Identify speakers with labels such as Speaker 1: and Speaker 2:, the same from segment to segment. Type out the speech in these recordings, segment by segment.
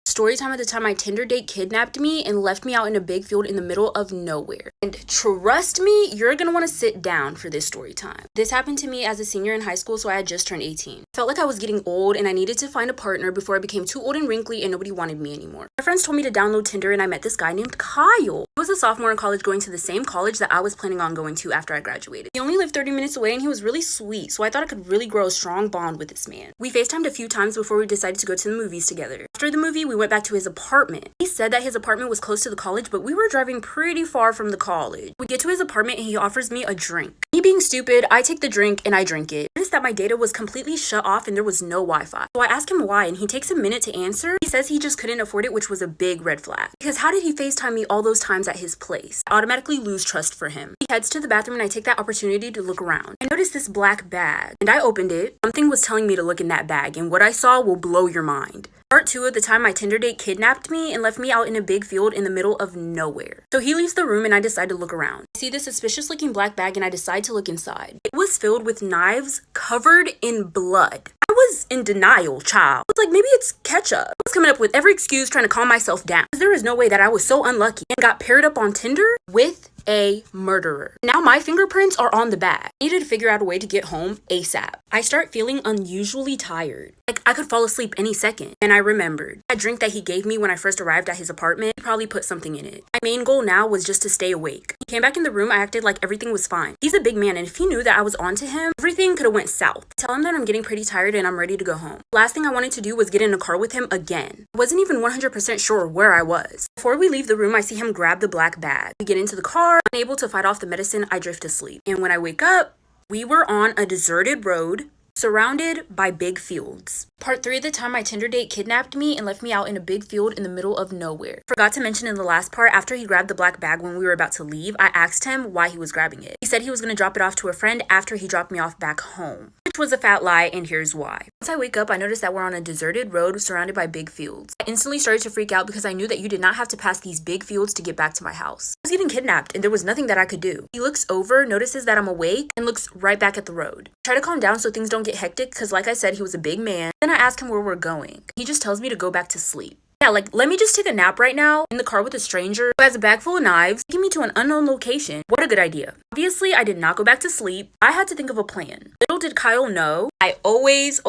Speaker 1: Story time at the time my Tinder date kidnapped me and left me out in a big field in the middle of nowhere. And trust me, you're gonna want to sit down for this story time. This happened to me as a senior in high school, so I had just turned 18. Felt like I was getting old and I needed to find a partner before I became too old and wrinkly and nobody wanted me anymore. My friends told me to download Tinder and I met this guy named Kyle. He was a sophomore in college going to the same college that I was planning on going to after I graduated. He only lived 30 minutes away and he was really sweet, so I thought I could really grow a strong bond with this man. We FaceTimed a few times before we decided to go to the movies together. After the movie, we went back to his apartment. He said that his apartment was close to the college, but we were driving pretty far from the college. We get to his apartment and he offers me a drink. Me being stupid, I take the drink and I drink it. I noticed that my data was completely shut off and there was no Wi-Fi. So I ask him why and he takes a minute to answer. He says he just couldn't afford it, which was a big red flag. Because how did he FaceTime me all those times at his place? I automatically lose trust for him. He heads to the bathroom and I take that opportunity to look around. I noticed this black bag and I opened it. Something was telling me to look in that bag and what I saw will blow your mind. Part 2 of the time my Tinder date kidnapped me and left me out in a big field in the middle of nowhere. So he leaves the room and I decide to look around. I see this suspicious looking black bag and I decide to look inside. It was filled with knives covered in blood. I was in denial, child. I was like, maybe it's ketchup. I was coming up with every excuse trying to calm myself down. Because there is no way that I was so unlucky and got paired up on Tinder with a murderer. Now my fingerprints are on the bag. I needed to figure out a way to get home ASAP. I start feeling unusually tired. Like I could fall asleep any second. And I remembered that drink that he gave me when I first arrived at his apartment, he probably put something in it. My main goal now was just to stay awake. He came back in the room, I acted like everything was fine. He's a big man and if he knew that I was onto him, everything could have went south. I tell him that I'm getting pretty tired and I'm ready to go home. Last thing I wanted to do was get in a car with him again. I wasn't even 100% sure where I was. Before we leave the room, I see him grab the black bag. We get into the car. Unable to fight off the medicine, I drift to sleep. And when I wake up, we were on a deserted road surrounded by big fields. Part 3 of the time my Tinder date kidnapped me and left me out in a big field in the middle of nowhere. Forgot to mention in the last part, after he grabbed the black bag when we were about to leave, I asked him why he was grabbing it. He said he was going to drop it off to a friend after he dropped me off back home. Which was a fat lie, and here's why. Once I wake up, I notice that we're on a deserted road surrounded by big fields. I instantly started to freak out because I knew that you did not have to pass these big fields to get back to my house. I was getting kidnapped and there was nothing that I could do. He looks over, notices that I'm awake, and looks right back at the road. I try to calm down so things don't get hectic because like I said, he was a big man. Then I ask him where we're going. He just tells me to go back to sleep. Yeah, like, let me just take a nap right now in the car with a stranger who has a bag full of knives, taking me to an unknown location. What a good idea. Obviously, I did not go back to sleep. I had to think of a plan. Little did Kyle know, I always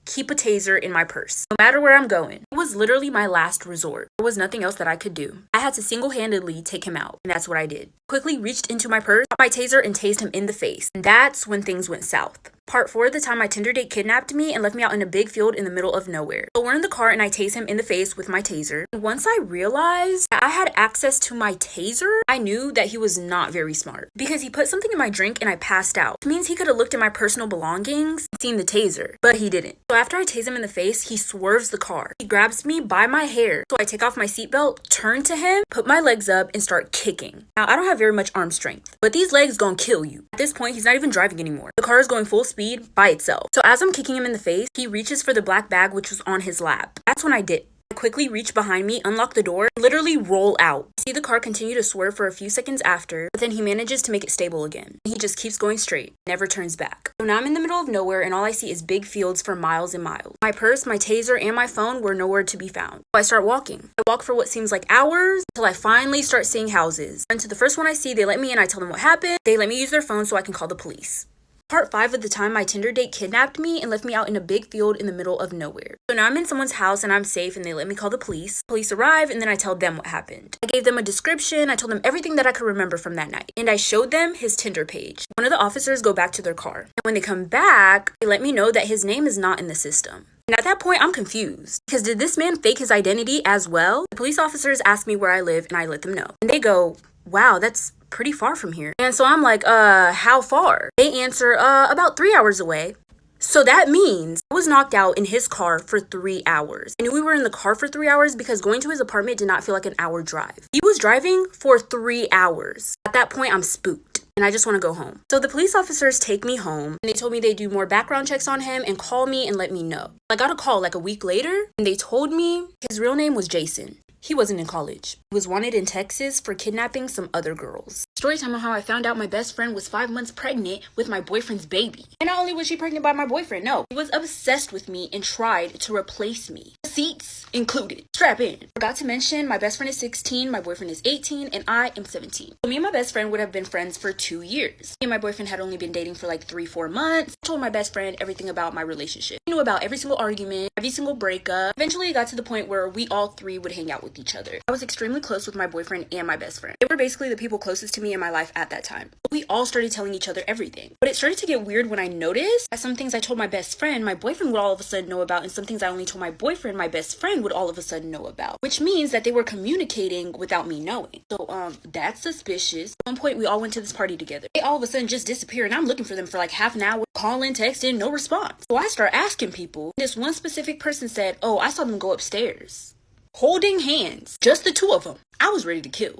Speaker 1: keep a taser in my purse, no matter where I'm going. It was literally my last resort. There was nothing else that I could do. I had to single-handedly take him out, and that's what I did. Quickly reached into my purse, got my taser, and tased him in the face. And that's when things went south. Part 4 of the time my Tinder date kidnapped me and left me out in a big field in the middle of nowhere. So we're in the car and I tase him in the face with my taser. And once I realized that I had access to my taser, I knew that he was not very smart. Because he put something in my drink and I passed out. Which means he could have looked at my personal belongings and seen the taser. But he didn't. So after I tase him in the face, he swerves the car. He grabs me by my hair. So I take off my seatbelt, turn to him, put my legs up, and start kicking. Now I don't have very much arm strength, but these legs gonna kill you. At this point, he's not even driving anymore. The car is going full speed by itself. So as I'm kicking him in the face, he reaches for the black bag which was on his lap. That's when I did. I quickly reach behind me, unlock the door, literally roll out. I see the car continue to swerve for a few seconds after, but then he manages to make it stable again. He just keeps going straight, never turns back. So now I'm in the middle of nowhere and all I see is big fields for miles and miles. My purse, my taser, and my phone were nowhere to be found. So I start walking. I walk for what seems like hours until I finally start seeing houses. And to the first one I see, they let me in, I tell them what happened. They let me use their phone so I can call the police. Part 5 of the time my Tinder date kidnapped me and left me out in a big field in the middle of nowhere. So now I'm in someone's house and I'm safe and they let me call the police. Police arrive and then I tell them what happened. I gave them a description, I told them everything that I could remember from that night. And I showed them his Tinder page. One of the officers go back to their car. And when they come back, they let me know that his name is not in the system. And at that point, I'm confused. Because did this man fake his identity as well? The police officers ask me where I live and I let them know. And they go, wow, that's pretty far from here. And so I'm like, how far? They answer, about 3 hours away. So that means I was knocked out in his car for 3 hours. I knew we were in the car for 3 hours because going to his apartment did not feel like an hour drive. He was driving for 3 hours. At that point, I'm spooked. And I just want to go home. So the police officers take me home and they told me they'd do more background checks on him and call me and let me know. I got a call like a week later and they told me his real name was Jason. He wasn't in college. He was wanted in Texas for kidnapping some other girls. Story time on how I found out my best friend was 5 months pregnant with my boyfriend's baby. And not only was she pregnant by my boyfriend, no, she was obsessed with me and tried to replace me. Seats included. Strap in. Forgot to mention, my best friend is 16, my boyfriend is 18, and I am 17. So me and my best friend would have been friends for 2 years. Me and my boyfriend had only been dating for like 3-4 months. I told my best friend everything about my relationship. He knew about every single argument, every single breakup. Eventually it got to the point where we all three would hang out with each other. I was extremely close with my boyfriend and my best friend. They were basically the people closest to me in my life at that time. We all started telling each other everything. But it started to get weird when I noticed that some things I told my best friend, my boyfriend would all of a sudden know about, and some things I only told my boyfriend, my best friend would all of a sudden know about. Which means that they were communicating without me knowing. So, that's suspicious. At one point, we all went to this party together. They all of a sudden just disappear, and I'm looking for them for like half an hour, calling, texting, no response. So I start asking people. This one specific person said, "Oh, I saw them go upstairs, holding hands, just the two of them." I was ready to kill.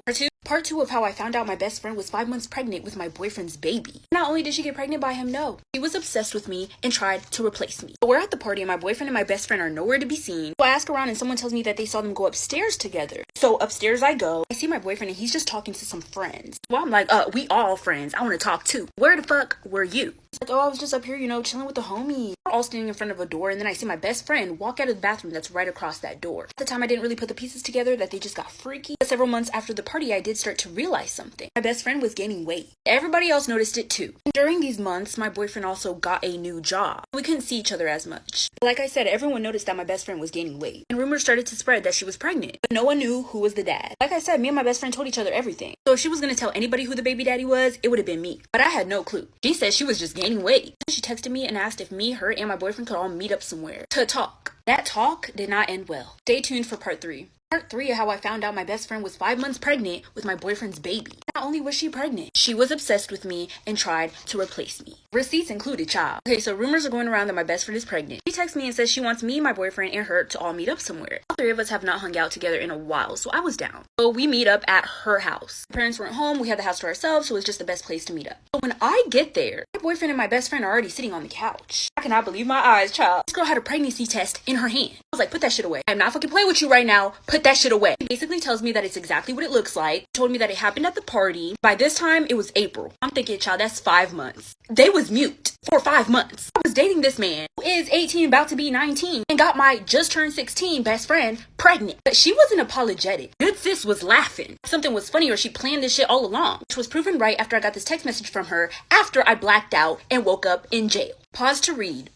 Speaker 1: Part two of how I found out my best friend was 5 months pregnant with my boyfriend's baby. Not only did she get pregnant by him, no, she was obsessed with me and tried to replace me. So we're at the party and my boyfriend and my best friend are nowhere to be seen. So I ask around and someone tells me that they saw them go upstairs together. So upstairs I go. I see my boyfriend and he's just talking to some friends. Well, I'm like, we all friends. I want to talk too. Where the fuck were you? He's like, "Oh, I was just up here, chilling with the homies." We're all standing in front of a door, and then I see my best friend walk out of the bathroom that's right across that door. At the time, I didn't really put the pieces together that they just got freaky. But several months after the party, I did start to realize something. My best friend was gaining weight. Everybody else noticed it too. And during these months, my boyfriend also got a new job. We couldn't see each other as much. Like I said, everyone noticed that my best friend was gaining weight. And rumors started to spread that she was pregnant. But no one knew who was the dad. Like I said, me and my best friend told each other everything. So if she was going to tell anybody who the baby daddy was, it would have been me. But I had no clue. She said she was just gaining weight. She texted me and asked if me, her, and my boyfriend could all meet up somewhere to talk. That talk did not end well. Stay tuned for part 3. Part 3 of how I found out my best friend was 5 months pregnant with my boyfriend's baby. Not only was she pregnant, she was obsessed with me and tried to replace me. Receipts included, child. Okay, so rumors are going around that my best friend is pregnant. She texts me and says she wants me, my boyfriend, and her to all meet up somewhere. All 3 of us have not hung out together in a while, so I was down. So we meet up at her house. Her parents weren't home, we had the house to ourselves, so it was just the best place to meet up. So when I get there, my boyfriend and my best friend are already sitting on the couch. I cannot believe my eyes, child. This girl had a pregnancy test in her hand. I was like, "Put that shit away. I'm not fucking playing with you right now. Put that shit away." He basically tells me that it's exactly what it looks like. Told me that it happened at the party. By this time, it was April. I'm thinking, child, that's 5 months. They was mute for 5 months. I was dating this man who is 18, about to be 19, and got my just turned 16 best friend pregnant. But she wasn't apologetic. Good sis was laughing. Something was funny, or she planned this shit all along, which was proven right after I got this text message from her after I blacked out and woke up in jail. Pause to read.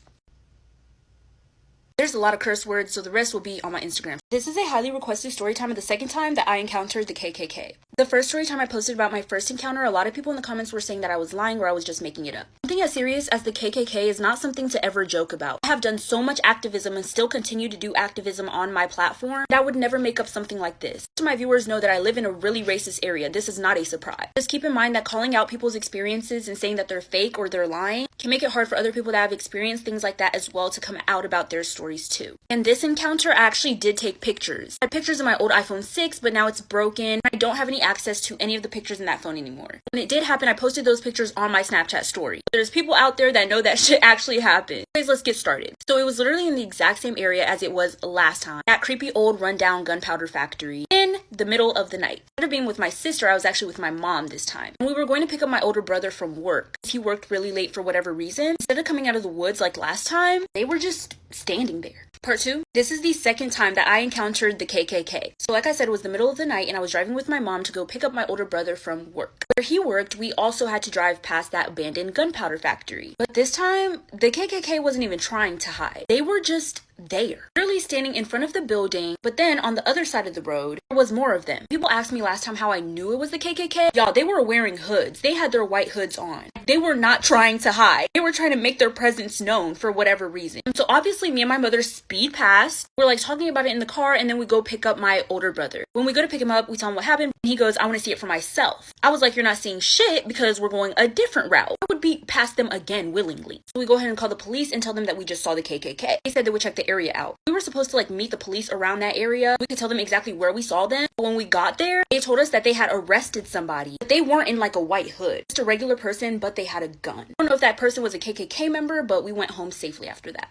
Speaker 1: There's a lot of curse words, so the rest will be on my Instagram. This is a highly requested story time of the second time that I encountered the KKK. The first story time I posted about my first encounter, a lot of people in the comments were saying that I was lying or I was just making it up. Something as serious as the KKK is not something to ever joke about. I have done so much activism and still continue to do activism on my platform that I would never make up something like this. So my viewers know that I live in a really racist area. This is not a surprise. Just keep in mind that calling out people's experiences and saying that they're fake or they're lying can make it hard for other people that have experienced things like that as well to come out about their stories too. In this encounter, I actually did take pictures. I had pictures of my old iPhone 6, but now it's broken. I don't have any access to any of the pictures in that phone anymore. When it did happen, I posted those pictures on my Snapchat story. There's people out there that know that shit actually happened. Anyways, let's get started. So it was literally in the exact same area as it was last time. That creepy old rundown gunpowder factory in the middle of the night. Instead of being with my sister, I was actually with my mom this time. And we were going to pick up my older brother from work. He worked really late for whatever reason. Instead of coming out of the woods like last time, they were just standing there. Part 2. This is the second time that I encountered the KKK. So like I said, it was the middle of the night and I was driving with my mom to go pick up my older brother from work. Where he worked, we also had to drive past that abandoned gunpowder factory. But this time, the KKK wasn't even trying to hide. They were just there, literally standing in front of the building, but then on the other side of the road, there was more of them. People asked me last time how I knew it was the KKK. Y'all, they were wearing hoods. They had their white hoods on. They were not trying to hide. They were trying to make their presence known for whatever reason. So obviously me and my mother speed past. We're like talking about it in the car, and then we go pick up my older brother. When we go to pick him up, we tell him what happened. And he goes, "I want to see it for myself." I was like, "You're not seeing shit because we're going a different route." I would be past them again willingly. So we go ahead and call the police and tell them that we just saw the KKK. They said they would check the area out. We were supposed to meet the police around that area. We could tell them exactly where we saw them. But when we got there, they told us that they had arrested somebody, but they weren't in a white hood. Just a regular person, but they had a gun. I don't know if that person was a KKK member, but we went home safely after that.